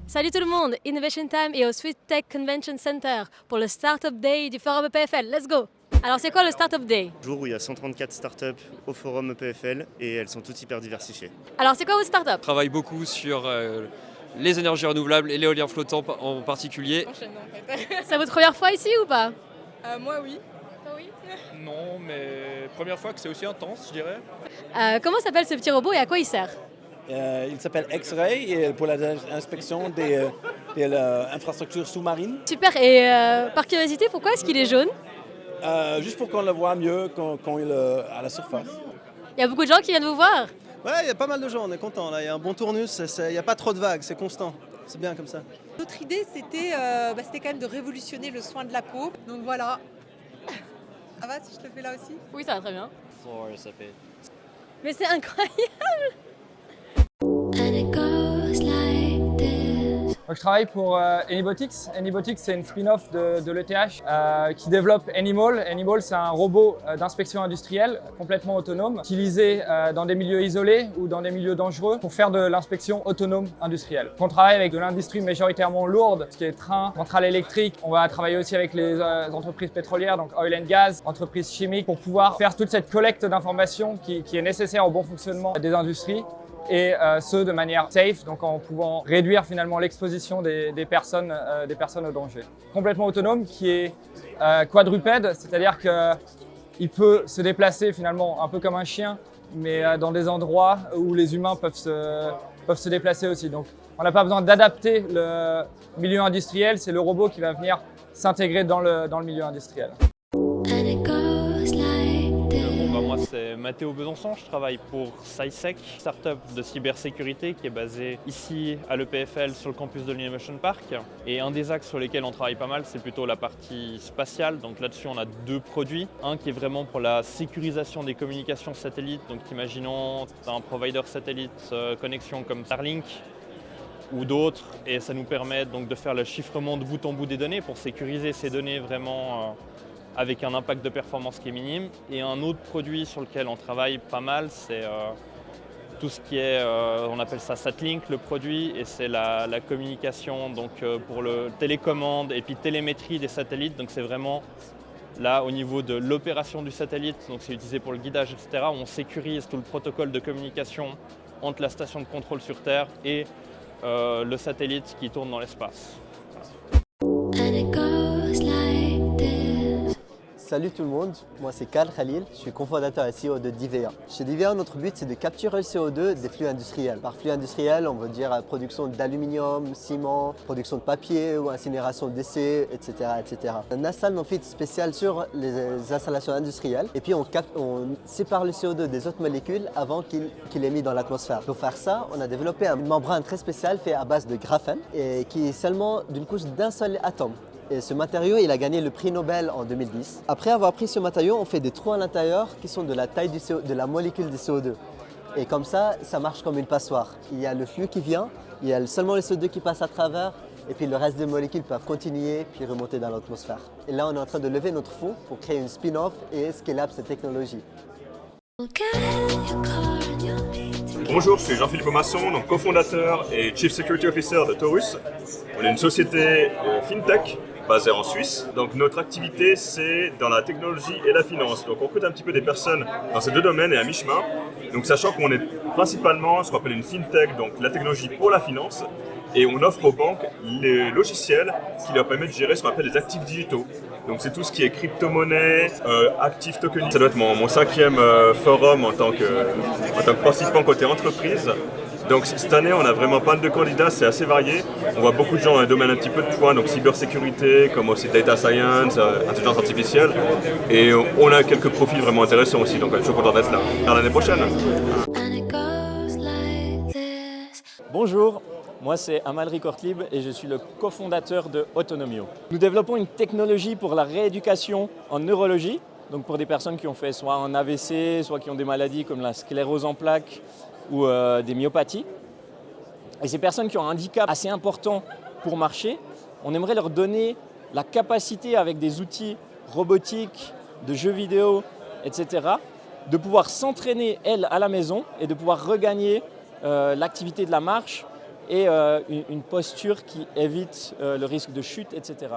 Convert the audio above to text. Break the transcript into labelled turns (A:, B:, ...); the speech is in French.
A: Salut tout le monde, Innovation Time est au Swiss Tech Convention Center pour le Startup Day du Forum EPFL. Let's go! Alors c'est quoi le Startup Day?
B: Jour où il y a 134 startups au forum EPFL et elles sont toutes hyper diversifiées.
A: Alors c'est quoi votre startup?
C: On travaille beaucoup sur les énergies renouvelables et l'éolien flottant en particulier.
A: C'est votre première fois ici ou pas?
D: Moi oui.
A: Oui.
E: Non, mais première fois que c'est aussi intense, je dirais.
A: Comment s'appelle ce petit robot et à quoi il sert?
F: Il s'appelle X-Ray et pour l'inspection des infrastructures sous-marines.
A: Super, et par curiosité, pourquoi est-ce qu'il est jaune?
F: Juste pour qu'on le voit mieux quand il est à la surface.
A: Il y a beaucoup de gens qui viennent vous voir.
G: Ouais, il y a pas mal de gens, on est content. Là, il y a un bon tournus, il n'y a pas trop de vagues, c'est constant. C'est bien comme ça.
D: Notre idée, c'était quand même de révolutionner le soin de la peau. Donc voilà. Ça va si je te fais là aussi?
A: Oui, ça va très bien.
C: Ouais, ça fait.
A: Mais c'est incroyable!
H: Donc, je travaille pour Anybotics. Anybotics, c'est une spin-off de l'ETH qui développe Animal. Animal, c'est un robot d'inspection industrielle complètement autonome, utilisé dans des milieux isolés ou dans des milieux dangereux pour faire de l'inspection autonome industrielle. On travaille avec de l'industrie majoritairement lourde, ce qui est train, centrale électrique. On va travailler aussi avec les entreprises pétrolières, donc oil and gas, entreprises chimiques, pour pouvoir faire toute cette collecte d'informations qui est nécessaire au bon fonctionnement des industries. Et ce de manière safe, donc en pouvant réduire finalement l'exposition des personnes au danger. Complètement autonome, qui est quadrupède, c'est-à-dire qu'il peut se déplacer finalement un peu comme un chien, mais dans des endroits où les humains peuvent se déplacer aussi. Donc on n'a pas besoin d'adapter le milieu industriel, c'est le robot qui va venir s'intégrer dans le milieu industriel.
E: Moi, c'est Mathéo Besançon, je travaille pour SciSec, startup de cybersécurité qui est basée ici à l'EPFL sur le campus de l'Innovation Park. Et un des axes sur lesquels on travaille pas mal, c'est plutôt la partie spatiale. Donc là-dessus, on a deux produits. Un qui est vraiment pour la sécurisation des communications satellites. Donc imaginons, tu as un provider satellite connexion comme Starlink ou d'autres, et ça nous permet donc de faire le chiffrement de bout en bout des données pour sécuriser ces données vraiment avec un impact de performance qui est minime. Et un autre produit sur lequel on travaille pas mal, c'est tout ce qui est, on appelle ça Satlink, le produit, et c'est la communication donc, pour le télécommande et puis télémétrie des satellites. Donc c'est vraiment là au niveau de l'opération du satellite, donc c'est utilisé pour le guidage, etc. On sécurise tout le protocole de communication entre la station de contrôle sur Terre et le satellite qui tourne dans l'espace.
G: Salut tout le monde, moi c'est Karl Khalil, je suis cofondateur et CEO de Divea. Chez Divea, notre but c'est de capturer le CO2 des flux industriels. Par flux industriel, on veut dire la production d'aluminium, ciment, production de papier ou incinération de déchets, etc., etc. On installe nos filtres spéciales sur les installations industrielles et puis on sépare le CO2 des autres molécules avant qu'il est mis dans l'atmosphère. Pour faire ça, on a développé une membrane très spéciale faite à base de graphène et qui est seulement d'une couche d'un seul atome. Et ce matériau, il a gagné le prix Nobel en 2010. Après avoir pris ce matériau, on fait des trous à l'intérieur qui sont de la taille de la molécule de CO2. Et comme ça marche comme une passoire. Il y a le flux qui vient, il y a seulement le CO2 qui passe à travers, et puis le reste des molécules peuvent continuer puis remonter dans l'atmosphère. Et là, on est en train de lever notre fonds pour créer une spin-off et scale up cette technologie.
I: Bonjour, je suis Jean-Philippe Masson, donc cofondateur et Chief Security Officer de Taurus. On est une société FinTech basée en Suisse. Donc notre activité, c'est dans la technologie et la finance. Donc on recrute un petit peu des personnes dans ces deux domaines et à mi-chemin. Donc sachant qu'on est principalement ce qu'on appelle une FinTech, donc la technologie pour la finance. Et on offre aux banques les logiciels qui leur permettent de gérer ce qu'on appelle les actifs digitaux. Donc c'est tout ce qui est crypto-monnaie, actifs tokenisés. Ça doit être mon 5e forum en tant que participant côté entreprise. Donc cette année, on a vraiment pas mal de candidats, c'est assez varié. On voit beaucoup de gens dans un domaine un petit peu de points, donc cybersécurité, comme aussi data science, intelligence artificielle. Et on a quelques profils vraiment intéressants aussi, donc je suis content d'être là. À l'année prochaine.
J: Bonjour, moi c'est Amal Ricortlib et je suis le cofondateur de Autonomio. Nous développons une technologie pour la rééducation en neurologie, donc pour des personnes qui ont fait soit un AVC, soit qui ont des maladies comme la sclérose en plaques ou des myopathies. Et ces personnes qui ont un handicap assez important pour marcher, on aimerait leur donner la capacité avec des outils robotiques, de jeux vidéo, etc., de pouvoir s'entraîner, elles, à la maison et de pouvoir regagner l'activité de la marche et une posture qui évite le risque de chute, etc.